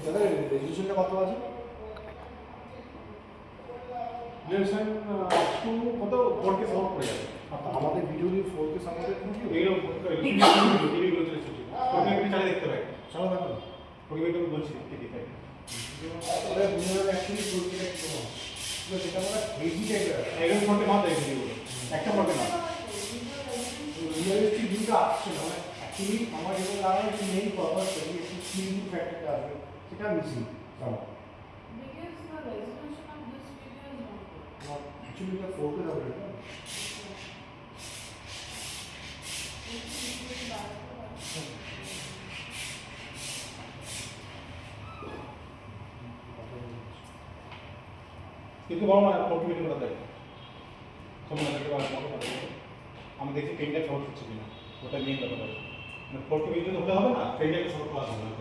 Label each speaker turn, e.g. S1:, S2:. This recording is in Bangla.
S1: দাদা রেজুলেশনটা কত আছে?
S2: রেজুলেশন কত 4K সাপোর্ট করে যাবে।
S1: আমাদের ভিডিও 4K সাপোর্টেড ভিডিও
S2: এইরকম টিভিগুলো চলে এসেছে। 4K চালিয়ে দেখতে পাই।
S1: চলো দেখো
S2: 4K তো বলছি দেখাই।
S1: ওটা বুঝলাম অ্যাকচুয়ালি 4K টা কি হয়? সেটা আমরা হেভি টাইপের আছে।
S2: এরকম 4K মাত্র এই ভিডিওগুলো। একটা 4K না।
S1: রিয়েলিস্টিক ভিউটা আসছে না, মানে অ্যাকচুয়ালি আমার যেটা লাগানো হচ্ছে মেইন পারপাস থেকে একটু স্ক্রিন ফ্যাক্টরটা আসবে, সেটা মিসিং আমার। অ্যাকচুয়ালি এটা 4K সাপোর্টেড না।
S2: কিন্তু বড় না 4K ভিডিও করা যায়। সময় লাগে বা আমি দেখি পেনটা শর্ট হচ্ছে কিনা, ওটা মেইন ব্যাপার আছে। মানে 4K ভিডিও হতে হবে না, পেনটা শর্ট করা যাবে না।